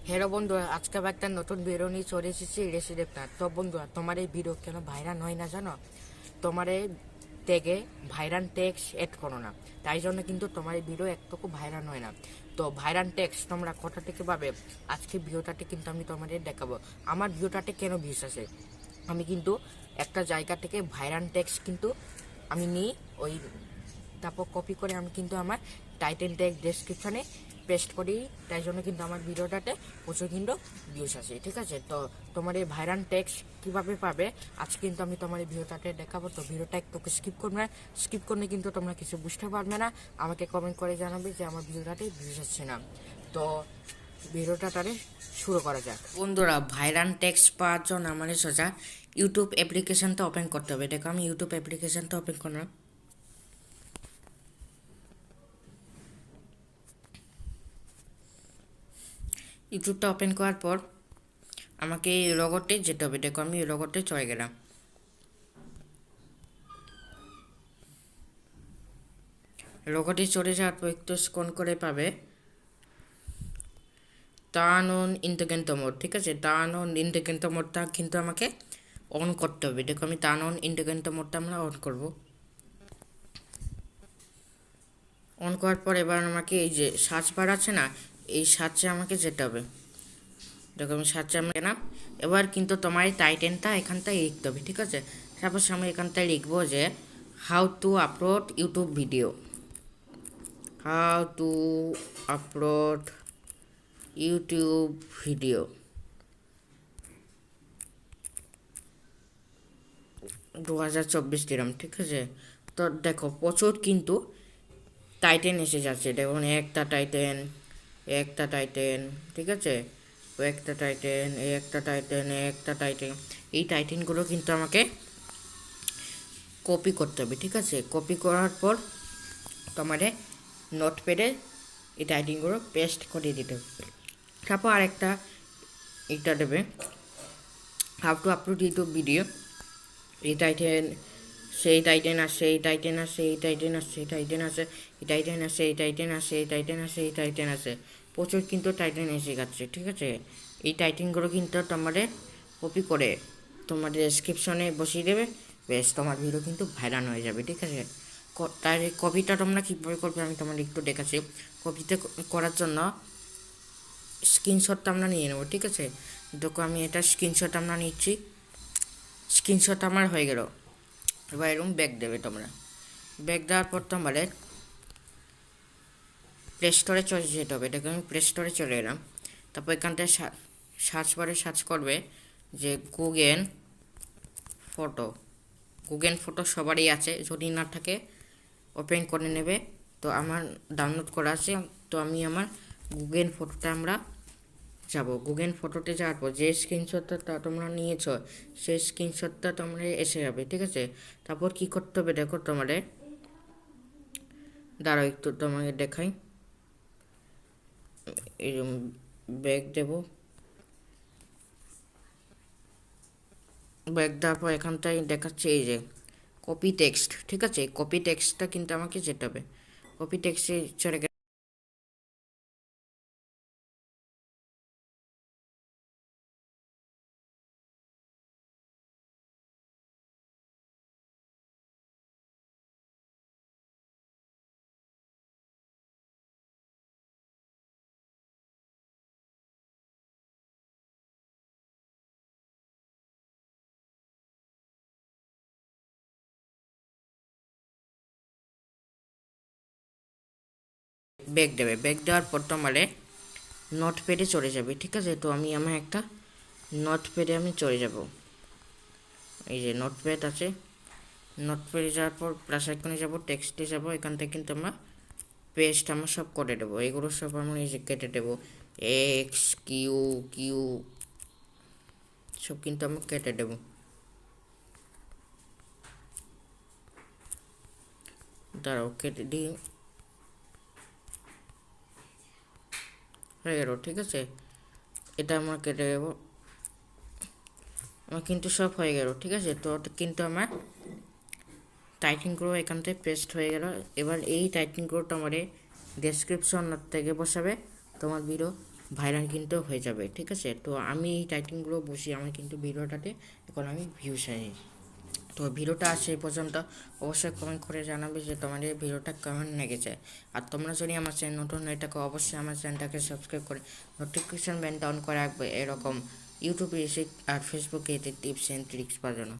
Hello বন্ধুরা, আজকে আবার একটা নতুন ভিডিও নিয়ে চলে এসেছি ঋষি দেবনাথ। তো বন্ধুরা, তোমার এই ভিডিও কেন ভাইরাল হয় না জানো? তোমার এই ট্যাগে ভাইরাল টেক্সট এড করো না, তাই জন্য কিন্তু তোমার এই ভিডিও একটুকু ভাইরাল হয় না। তো ভাইরাল টেক্সট তোমরা কোথা থেকে পাবে, আজকে ভিডিওটাতে কিন্তু আমি তোমাদের দেখাবো। আমার ভিডিওটাতে কেন ভিউজ আসে, আমি কিন্তু একটা জায়গা থেকে ভাইরাল টেক্সট কিন্তু আমি নিই, ওই তারপর কপি করে আমি কিন্তু আমার টাইটেল ট্যাগ ডেসক্রিপশনে পেস্ট করি। তাই জন্য কিন্তু আমার ভিডিওটাতে প্রচুর কিন্তু ভিউজ আসে। ঠিক আছে, তো তোমার এই ভাইরাল টেক্সট কীভাবে পাবে আজকে কিন্তু আমি তোমার এই ভিডিওটাতে দেখাবো। তো ভিডিওটা একটু স্কিপ করবে না, স্কিপ করলে কিন্তু তোমরা কিছু বুঝতে পারবে না। আমাকে কমেন্ট করে জানাবে যে আমার ভিডিওটাতে ভিউজ আসছে না। তো ভিডিওটাতে শুরু করা যাক। বন্ধুরা, ভাইরাল টেক্সট পাওয়ার জন্য আমাদের সোজা ইউটিউব অ্যাপ্লিকেশনটা ওপেন করতে হবে। দেখো আমি ইউটিউব অ্যাপ্লিকেশনটা ওপেন করলাম। ইউটিউবটা ওপেন করার পর আমাকে এই লগতে যেতে হবে। দেখো আমি এই লগতে চলে গেলাম। লগতে চলে যাওয়ার পর একটু স্ক্রল করে পাবে টার্ন অন ইন্টিগ্রেট মোড। ঠিক আছে, টার্ন অন ইন্টিগ্রেট মোডটা কিন্তু আমাকে অন করতে হবে। দেখো আমি টার্ন অন ইন্টিগ্রেট মোডটা আমরা অন করব। অন করার পর এবার আমাকে এই যে সার্চ বার আছে না, এই সার্চে আমাকে যেতে হবে। দেখো আমি সার্চে আমরা গেলাম। এবার কিন্তু তোমার এই টাইটেলটা এখানটায় লিখতে হবে। ঠিক আছে, সাপোজ আমি এখানটায় লিখবো যে how to upload YouTube video, how to upload YouTube video 2024 দিলাম। ঠিক আছে, তো দেখো প্রচুর কিন্তু টাইটেন এসে যাচ্ছে। দেখুন একটা টাইটেন, একটা টাইটেন, ঠিক আছে, ও একটা টাইটেন, একটা টাইটেন, একটা টাইটেন। এই টাইটেনগুলো কিন্তু আমাকে কপি করতে হবে। ঠিক আছে, কপি করার পর তোমাদের নোটপ্যাডে এই টাইটেনগুলো পেস্ট করে দিতে হবে। তারপর আরেকটা এটা দেবে how to upload YouTube video, এই টাইটেন, সেই টাইটেন আসে, এই টাইটেন আসে, এই টাইটেন আসে, এই টাইটেন আসে, এই টাইটেন আসে, এই টাইটেন আসে, এই টাইটেন আসে, এই টাইটেন আসে। প্রচুর কিন্তু টাইটেন এসে যাচ্ছে। ঠিক আছে, এই টাইটেনগুলো কিন্তু তোমাদের কপি করে তোমাদের ডেসক্রিপশনে বসিয়ে দেবে। বেশ, তোমার ভিডিও কিন্তু ভাইরাল হয়ে যাবে। ঠিক আছে, তার এই কপিটা তোমরা কীভাবে করবে আমি তোমাদের একটু দেখাচ্ছি। কপিতে করার জন্য স্ক্রিনশটটা আমরা নিয়ে নেবো। ঠিক আছে, দেখো আমি এটা স্ক্রিনশট আমরা নিচ্ছি। স্ক্রিনশট আমার হয়ে গেল। এবার এরকম ব্যাক দেবে তোমরা। ব্যাক দেওয়ার পর তোমাদের প্লে স্টোরে চলে যেতে হবে। এটাকে আমি প্লে স্টোরে চলে এলাম। তারপর এখানটায় সার্চ বারে সার্চ করবে যে গুগল ফটো। গুগল ফটো সবারই আছে, যদি না থাকে ওপেন করে নেবে। তো আমার ডাউনলোড করা আছে, তো আমি আমার গুগল ফটোটা আমরা যাব। গুগল ফটোতে যাওয়ার পর যে স্ক্রিনশটটা তোমরা নিয়েছো সেই স্ক্রিনশটটা তোমরা এসে যাবে। ঠিক আছে, তারপর কি করতে হবে দেখো তোমাদের, দাঁড়াও একটু তোমাকে দেখাই। এরকম ব্যাগ দেব, ব্যাগ দেওয়ার পর এখানটায় দেখাচ্ছে এই যে কপি টেক্সট। ঠিক আছে, কপি টেক্সটটা কিন্তু আমাকে যেতে হবে। কপি টেক্সটে চলে গেলে ব্যাগ দেবে। ব্যাগ দেওয়ার পর তোমার নোটপ্যাডে চলে যাবে। ঠিক আছে, তো আমি আমার একটা নোটপ্যাডে আমি চলে যাব। এই যে নোটপ্যাড আছে, নোটপ্যাডে যাওয়ার পর প্লাস আইকনে যাব, টেক্সটে যাব। এখান থেকে কিন্তু আমরা পেস্ট আমরা সব করে দেবো। এগুলো সব আমরা এই যে কেটে দেবো। এক্স কিউ কিউ সব কিন্তু আমরা কেটে দেবো। দাঁড়াও কেটে দিই, হয়ে গেল। ঠিক আছে, এটা আমরা কেটে দেবো। আমার কিন্তু সব হয়ে গেল। ঠিক আছে, তো কিন্তু আমার টাইটিংগুলো এখান থেকে পেস্ট হয়ে গেল। এবার এই টাইটিংগুলো তোমার ডেসক্রিপশন থেকে বসাবে, তোমার ভিডিও ভাইরাল কিন্তু হয়ে যাবে, ঠিক আছে। তো আমি এই টাইটেলগুলো বসি আমার কিন্তু ভিডিওটাতে এখন আমি ভিউস আনি। তো ভিডিওটা আসে এই পর্যন্ত, অবশ্যই কমেন্ট করে জানাবে যে তোমাদের ভিডিওটা কেমন লেগেছে। আর তোমরা যদি আমার চ্যানেল নতুন হয়ে থাকো অবশ্যই আমার চ্যানেলটাকে সাবস্ক্রাইব করে নোটিফিকেশন বেলটা অন করে রাখবে এরকম ইউটিউবে এসে আর ফেসবুকে এতে টিপস অ্যান্ড ট্রিক্স পাওয়ার জন্য।